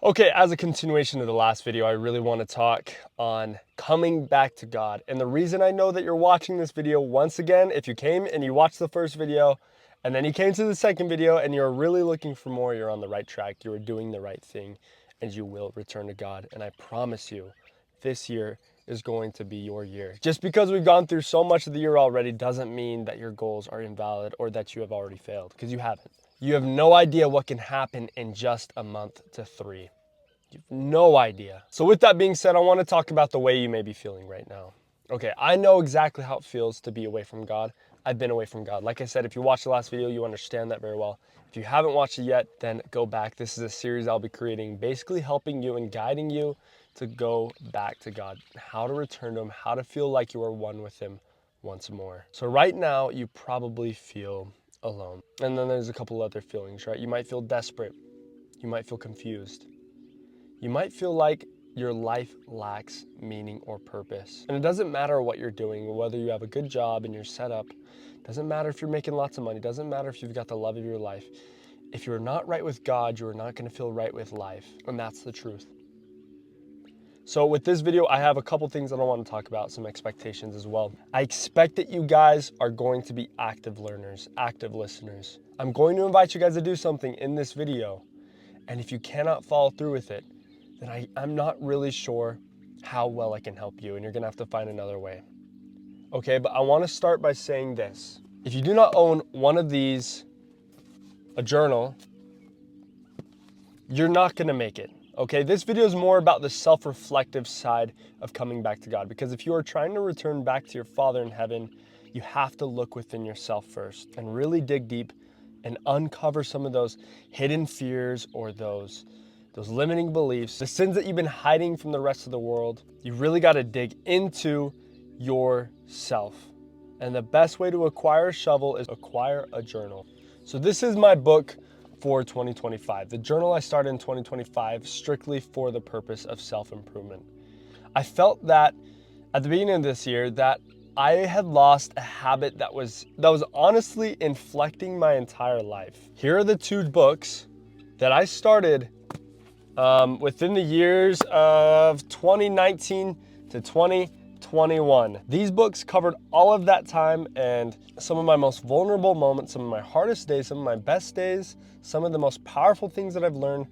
Okay, as a continuation of the last video, I really want to talk on coming back to God. And the reason I know that you're watching this video, once again, if you came and you watched the first video, and then you came to the second video and you're really looking for more, you're on the right track, you're doing the right thing, and you will return to God. And I promise you, this year is going to be your year. Just because we've gone through so much of the year already doesn't mean that your goals are invalid or that you have already failed, because you haven't. You have no idea what can happen in just a month to 3. You've no idea. So with that being said, I want to talk about the way you may be feeling right now. Okay, I know exactly how it feels to be away from God. I've been away from God. Like I said, if you watched the last video, you understand that very well. If you haven't watched it yet, then go back. This is a series I'll be creating, basically helping you and guiding you to go back to God, how to return to Him, how to feel like you are one with Him once more. So right now, you probably feel alone. And then there's a couple other feelings, right? You might feel desperate. You might feel confused. You might feel like your life lacks meaning or purpose. And it doesn't matter what you're doing, whether you have a good job and you're set up, doesn't matter if you're making lots of money, doesn't matter if you've got the love of your life. If you're not right with God, you're not going to feel right with life. And that's the truth. So with this video, I have a couple things that I want to talk about, some expectations as well. I expect that you guys are going to be active learners, active listeners. I'm going to invite you guys to do something in this video. And if you cannot follow through with it, then I'm not really sure how well I can help you, and you're gonna have to find another way. Okay, but I wanna start by saying this. If you do not own one of these, a journal, you're not gonna make it. Okay, this video is more about the self-reflective side of coming back to God, because if you are trying to return back to your Father in heaven, you have to look within yourself first and really dig deep and uncover some of those hidden fears or those limiting beliefs, the sins that you've been hiding from the rest of the world. You really got to dig into yourself. And the best way to acquire a shovel is acquire a journal. So this is my book for 2025. The journal I started in 2025 strictly for the purpose of self-improvement. I felt that at the beginning of this year that I had lost a habit that was honestly inflecting my entire life. Here are the 2 books that I started within the years of 2019 to 2021. These books covered all of that time and some of my most vulnerable moments, some of my hardest days, some of my best days, some of the most powerful things that I've learned,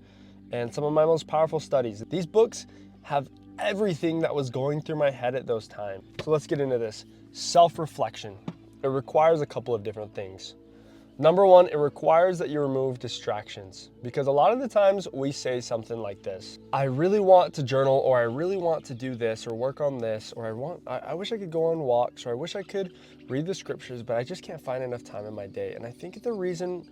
and some of my most powerful studies. These books have everything that was going through my head at those times. So let's get into this. Self-reflection. It requires a couple of different things. Number 1, it requires that you remove distractions, because a lot of the times we say something like this: I really want to journal, or I really want to do this or work on this, or I wish I could go on walks, or I wish I could read the scriptures, but I just can't find enough time in my day. And I think the reason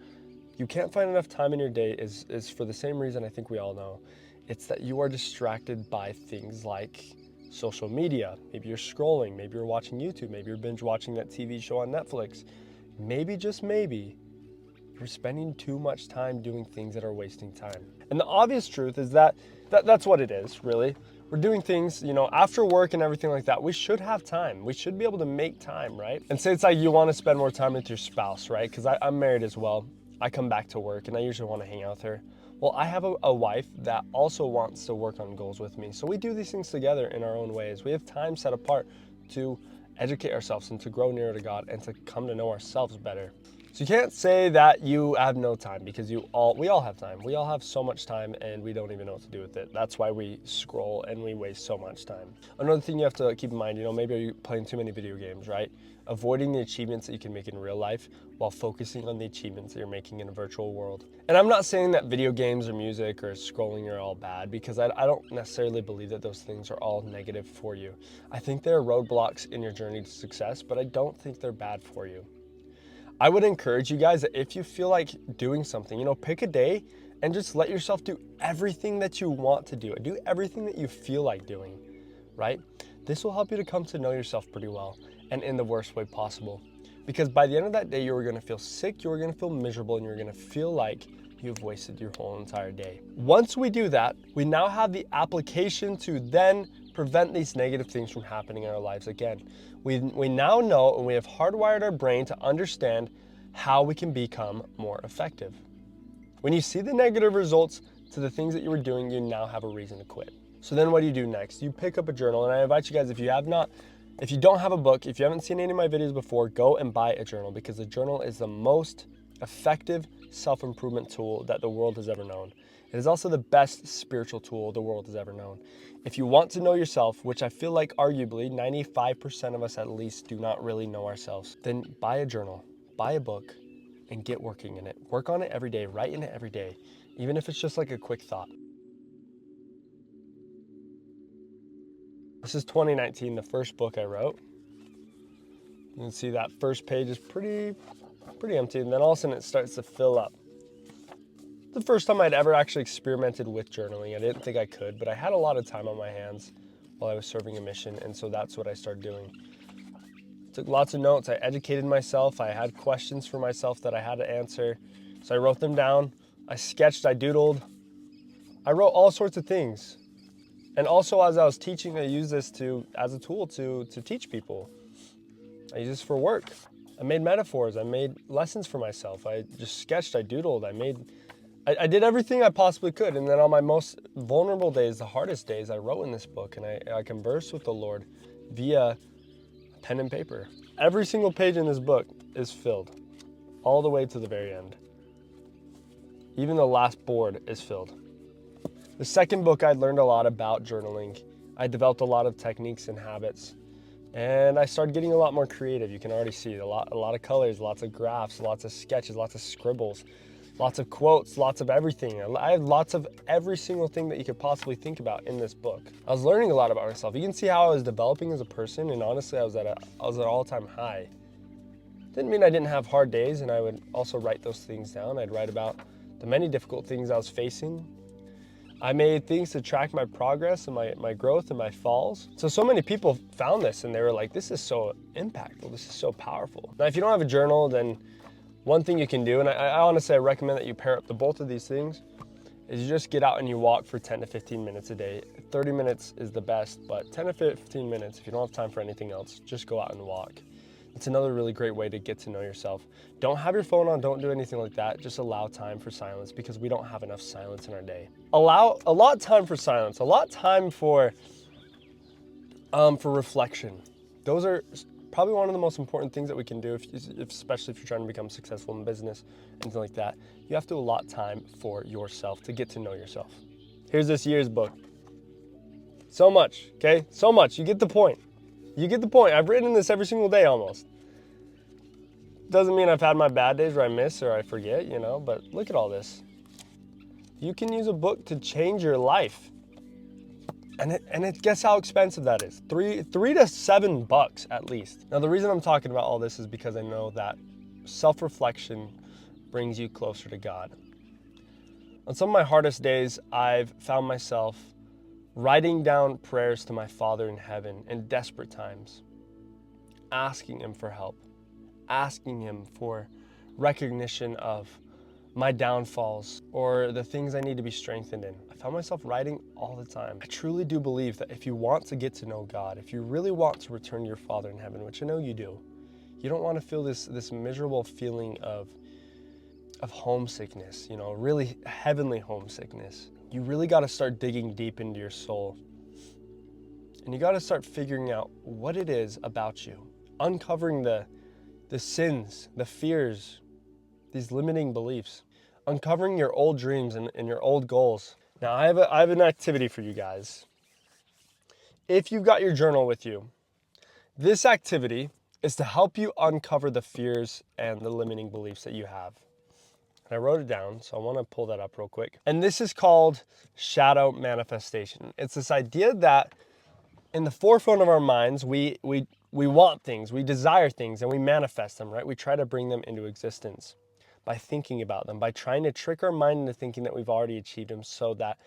you can't find enough time in your day is for the same reason I think we all know. It's that you are distracted by things like social media. Maybe you're scrolling, maybe you're watching YouTube, maybe you're binge watching that TV show on Netflix. Maybe, just maybe, you're spending too much time doing things that are wasting time. And the obvious truth is that's what it is, really. We're doing things, after work and everything like that, we should have time. We should be able to make time, right? And say it's like you want to spend more time with your spouse, right? Because I'm married as well. I come back to work and I usually want to hang out with her. Well, I have a wife that also wants to work on goals with me. So we do these things together in our own ways. We have time set apart to educate ourselves and to grow nearer to God and to come to know ourselves better. So you can't say that you have no time, because we all have time. We all have so much time and we don't even know what to do with it. That's why we scroll and we waste so much time. Another thing you have to keep in mind, maybe you're playing too many video games, right? Avoiding the achievements that you can make in real life while focusing on the achievements that you're making in a virtual world. And I'm not saying that video games or music or scrolling are all bad, because I don't necessarily believe that those things are all negative for you. I think they're roadblocks in your journey to success, but I don't think they're bad for you. I would encourage you guys that if you feel like doing something, pick a day and just let yourself do everything that you want to do. Do everything that you feel like doing, right? This will help you to come to know yourself pretty well, and in the worst way possible. Because by the end of that day, you are going to feel sick, you are going to feel miserable, and you're going to feel like you've wasted your whole entire day. Once we do that, we now have the application to then prevent these negative things from happening in our lives again. We now know, and we have hardwired our brain to understand how we can become more effective. When you see the negative results, to the things that you were doing, you now have a reason to quit. So then what do you do next? You pick up a journal, and I invite you guys, if you don't have a book, if you haven't seen any of my videos before, go and buy a journal, because the journal is the most effective self-improvement tool that the world has ever known. It is also the best spiritual tool the world has ever known. If you want to know yourself, which I feel like arguably 95% of us at least do not really know ourselves, then buy a journal, buy a book, and get working in it. Work on it every day, write in it every day, even if it's just like a quick thought. This is 2019, the first book I wrote. You can see that first page is pretty empty, and then all of a sudden it starts to fill up. The first time I'd ever actually experimented with journaling. I didn't think I could, but I had a lot of time on my hands while I was serving a mission, and so that's what I started doing. Took lots of notes, I educated myself, I had questions for myself that I had to answer, so I wrote them down, I sketched, I doodled, I wrote all sorts of things. And also, as I was teaching, I used this as a tool to teach people. I used this for work. I made metaphors, I made lessons for myself, I just sketched, I doodled, I did everything I possibly could. And then on my most vulnerable days, the hardest days, I wrote in this book, and I conversed with the Lord via pen and paper. Every single page in this book is filled, all the way to the very end. Even the last board is filled. The second book, I learned a lot about journaling. I developed a lot of techniques and habits, and I started getting a lot more creative. You can already see a lot of colors, lots of graphs, lots of sketches, lots of scribbles, lots of quotes, lots of everything. I have lots of every single thing that you could possibly think about in this book. I was learning a lot about myself. You can see how I was developing as a person, and honestly, I was at an all-time high. Didn't mean I didn't have hard days, and I would also write those things down. I'd write about the many difficult things I was facing. I made things to track my progress and my growth and my falls. So many people found this, and they were like, this is so impactful, this is so powerful. Now, if you don't have a journal, then one thing you can do, and I honestly recommend that you pair up the both of these things, is you just get out and you walk for 10 to 15 minutes a day. 30 minutes is the best, but 10 to 15 minutes, if you don't have time for anything else, just go out and walk. It's another really great way to get to know yourself. Don't have your phone on, don't do anything like that. Just allow time for silence, because we don't have enough silence in our day. Allot time for silence, allot time for reflection. Those are probably one of the most important things that we can do, especially if you're trying to become successful in business, anything like that. You have to allot time for yourself to get to know yourself. Here's this year's book. So much, okay? So much, you get the point. You get the point. I've written this every single day almost. Doesn't mean I've had my bad days where I miss or I forget, but look at all this. You can use a book to change your life. And guess how expensive that is? $3 to $7 at least. Now, the reason I'm talking about all this is because I know that self-reflection brings you closer to God. On some of my hardest days, I've found myself writing down prayers to my Father in heaven in desperate times, asking Him for help, asking Him for recognition of my downfalls or the things I need to be strengthened in. I found myself writing all the time. I truly do believe that if you want to get to know God, if you really want to return to your Father in heaven, which I know you do, you don't want to feel this miserable feeling of homesickness, really heavenly homesickness. You really got to start digging deep into your soul. And you got to start figuring out what it is about you, uncovering the sins, the fears, these limiting beliefs, uncovering your old dreams and your old goals. Now, I have an activity for you guys. If you've got your journal with you, this activity is to help you uncover the fears and the limiting beliefs that you have. And I wrote it down, so I want to pull that up real quick. And this is called shadow manifestation. It's this idea that in the forefront of our minds, we want things, we desire things, and we manifest them, right? We try to bring them into existence by thinking about them, by trying to trick our mind into thinking that we've already achieved them, so that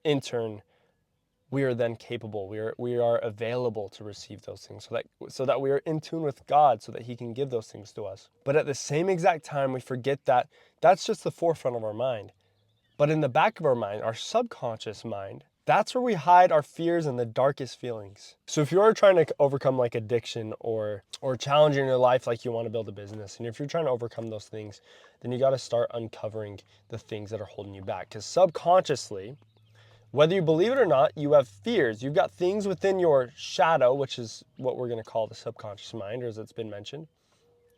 in turn, we are then capable, we are available to receive those things, so that we are in tune with God, so that He can give those things to us. But at the same exact time, we forget that that's just the forefront of our mind. But in the back of our mind, our subconscious mind, That's where we hide our fears and the darkest feelings. So if you're trying to overcome like addiction or challenge in your life, like you want to build a business, and if you're trying to overcome those things, then you got to start uncovering the things that are holding you back. Because subconsciously, whether you believe it or not, you have fears. You've got things within your shadow, which is what we're going to call the subconscious mind, or as it's been mentioned.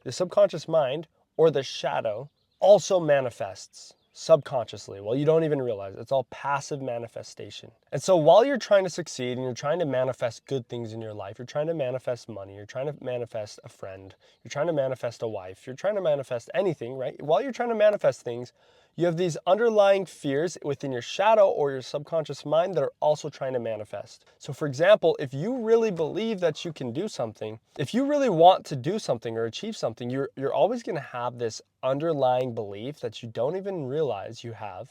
The subconscious mind, or the shadow, also manifests subconsciously. Well, you don't even realize it. It's all passive manifestation. And so while you're trying to succeed and you're trying to manifest good things in your life, you're trying to manifest money, you're trying to manifest a friend, you're trying to manifest a wife, you're trying to manifest anything, right? While you're trying to manifest things, you have these underlying fears within your shadow or your subconscious mind that are also trying to manifest. So for example, if you really believe that you can do something, if you really want to do something or achieve something, you're always going to have this underlying belief that you don't even realize you have,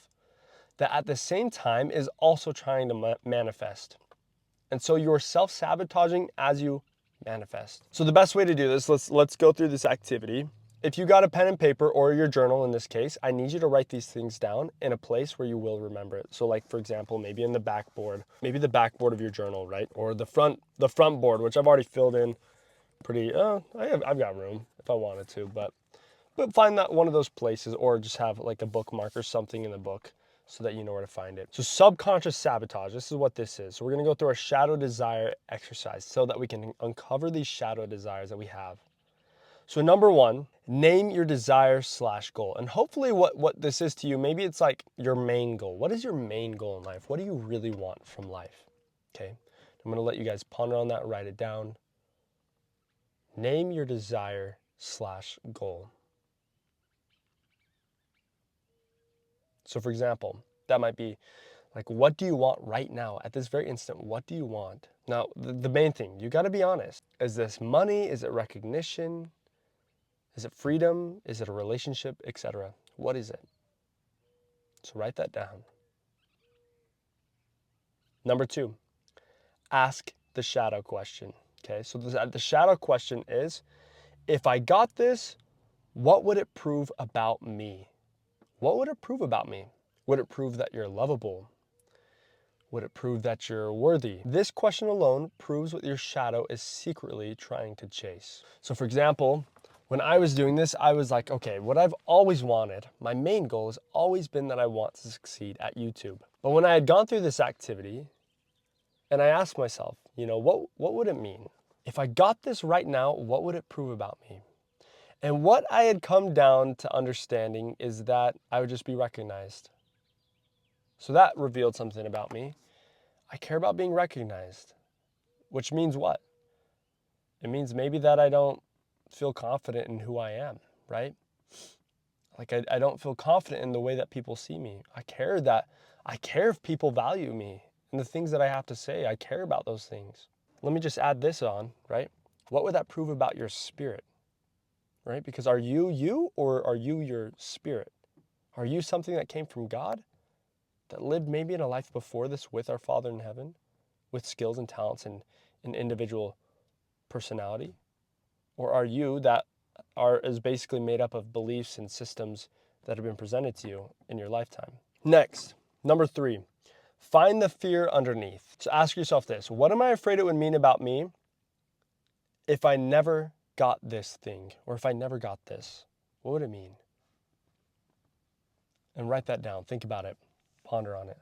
that at the same time is also trying to manifest. And so you're self-sabotaging as you manifest. So the best way to do this, let's go through this activity. If you got a pen and paper or your journal in this case, I need you to write these things down in a place where you will remember it. So like for example, maybe in the backboard, maybe the backboard of your journal, right? Or the front board, which I've already filled in pretty, I've got room if I wanted to, but find that one of those places, or just have like a bookmark or something in the book so that you know where to find it. So subconscious sabotage, this is what this is. So we're gonna go through our shadow desire exercise so that we can uncover these shadow desires that we have. So number one, name your desire / goal. And hopefully what this is to you, maybe it's like your main goal. What is your main goal in life? What do you really want from life? Okay, I'm gonna let you guys ponder on that, write it down. Name your desire / goal. So for example, that might be like, what do you want right now at this very instant? What do you want? Now, the main thing, you got to be honest. Is this money? Is it recognition? Is it freedom? Is it a relationship, etc.? What is it? So write that down. Number two, ask the shadow question. Okay, so the shadow question is, if I got this, what would it prove about me? What would it prove about me? Would it prove that you're lovable? Would it prove that you're worthy? This question alone proves what your shadow is secretly trying to chase. So for example, when I was doing this, I was like, okay, what I've always wanted, my main goal has always been that I want to succeed at YouTube. But when I had gone through this activity and I asked myself, you know, what would it mean? If I got this right now, what would it prove about me? And what I had come down to understanding is that I would just be recognized. So that revealed something about me. I care about being recognized, which means what? It means maybe that I don't feel confident in who I am, right? Like I don't feel confident in the way that people see me. I care if people value me and the things that I have to say. I care about those things. Let me just add this on, right? What would that prove about your spirit, right? Because are you you, or are you your spirit? Are you something that came from God, that lived maybe in a life before this with our Father in heaven, with skills and talents and an individual personality? Or are you that is basically made up of beliefs and systems that have been presented to you in your lifetime? Next, number three, find the fear underneath. So ask yourself this: what am I afraid it would mean about me if I never got this thing? Or if I never got this, what would it mean? And write that down. Think about it. Ponder on it.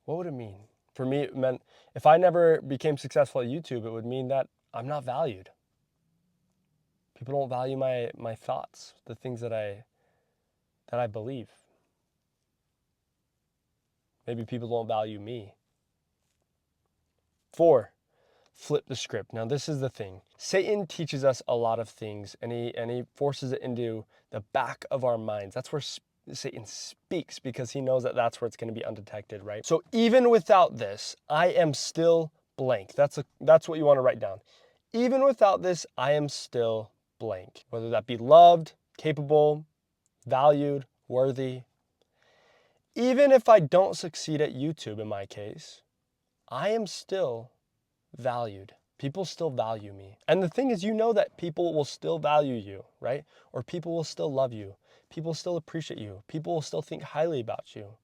What would it mean? For me, it meant if I never became successful at YouTube, it would mean that I'm not valued. People don't value my thoughts, the things that I believe. Maybe people don't value me. 4, flip the script. Now this is the thing. Satan teaches us a lot of things, and he forces it into the back of our minds. That's where Satan speaks, because he knows that that's where it's going to be undetected, right? So even without this, I am still blank. That's what you want to write down. Even without this, I am still blank. Whether that be loved, capable, valued, worthy. Even if I don't succeed at YouTube in my case, I am still valued. People still value me. And the thing is, you know that people will still value you, right? Or people will still love you. People still appreciate you. People will still think highly about you.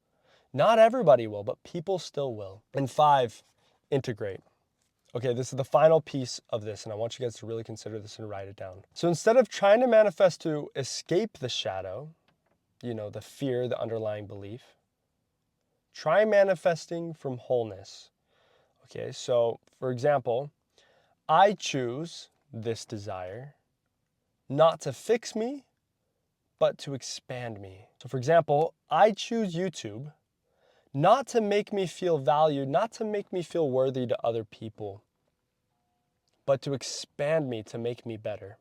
Not everybody will, but people still will. And 5, integrate. Okay, this is the final piece of this, and I want you guys to really consider this and write it down. So instead of trying to manifest to escape the shadow, the fear, the underlying belief, try manifesting from wholeness. Okay, so for example, I choose this desire not to fix me, but to expand me. So for example, I choose YouTube not to make me feel valued, not to make me feel worthy to other people, but to expand me, to make me better.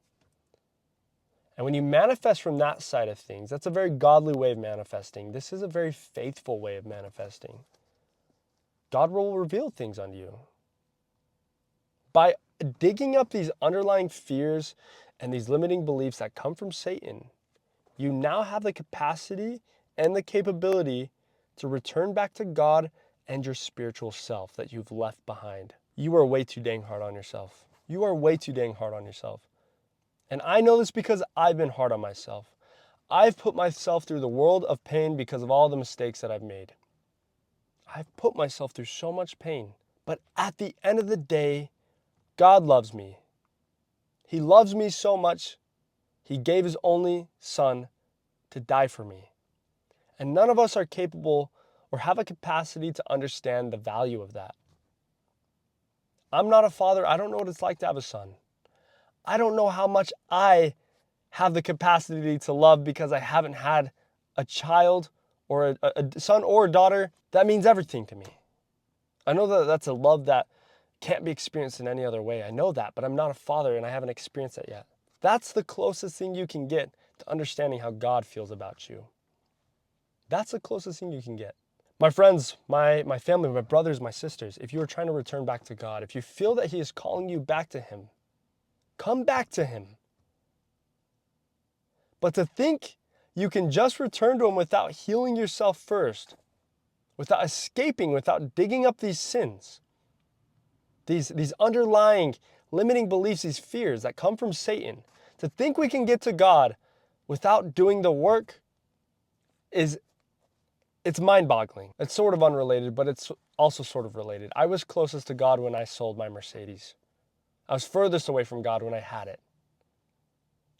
And when you manifest from that side of things, that's a very godly way of manifesting. This is a very faithful way of manifesting. God will reveal things unto you. By digging up these underlying fears and these limiting beliefs that come from Satan, you now have the capacity and the capability to return back to God and your spiritual self that you've left behind. You are way too dang hard on yourself. You are way too dang hard on yourself. And I know this because I've been hard on myself. I've put myself through the world of pain because of all the mistakes that I've made. I've put myself through so much pain. But at the end of the day, God loves me. He loves me so much, He gave His only Son to die for me. And none of us are capable or have a capacity to understand the value of that. I'm not a father. I don't know what it's like to have a son. I don't know how much I have the capacity to love because I haven't had a child or a son or a daughter. That means everything to me. I know that that's a love that can't be experienced in any other way. I know that, but I'm not a father and I haven't experienced that yet. That's the closest thing you can get to understanding how God feels about you. That's the closest thing you can get. My friends, my family, my brothers, my sisters, if you are trying to return back to God, if you feel that He is calling you back to Him, come back to Him. But to think you can just return to Him without healing yourself first, without escaping, without digging up these sins, these underlying limiting beliefs, these fears that come from Satan, to think we can get to God without doing the work it's mind-boggling. It's sort of unrelated, but it's also sort of related. I was closest to God when I sold my Mercedes. I was furthest away from God when I had it.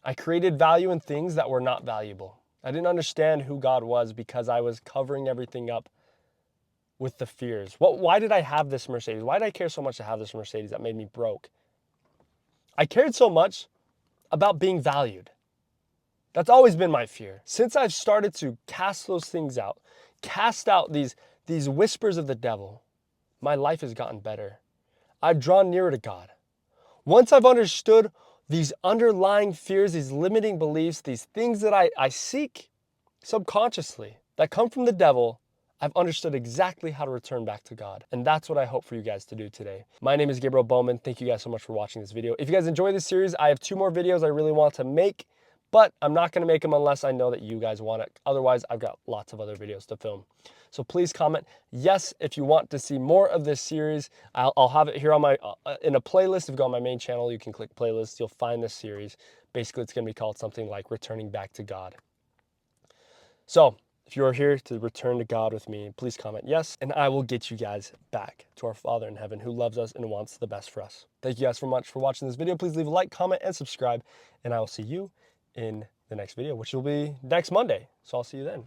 I created value in things that were not valuable. I didn't understand who God was because I was covering everything up with the fears. Why did I have this Mercedes? Why did I care so much to have this Mercedes that made me broke? I cared so much about being valued. That's always been my fear. Since I've started to cast those things out, cast out these whispers of the devil, my life has gotten better. I've drawn nearer to God. Once I've understood these underlying fears, these limiting beliefs, these things that I seek subconsciously that come from the devil, I've understood exactly how to return back to God. And that's what I hope for you guys to do today. My name is Gabriel Bowman. Thank you guys so much for watching this video. If you guys enjoy this series, I have 2 more videos I really want to make, but I'm not going to make them unless I know that you guys want it. Otherwise, I've got lots of other videos to film. So please comment yes if you want to see more of this series. I'll have it here on my in a playlist. If you go on my main channel, you can click playlists. You'll find this series. Basically, it's going to be called something like Returning Back to God. So if you are here to return to God with me, please comment yes, and I will get you guys back to our Father in heaven who loves us and wants the best for us. Thank you guys so much for watching this video. Please leave a like, comment, and subscribe, and I will see you in the next video, which will be next Monday. So I'll see you then.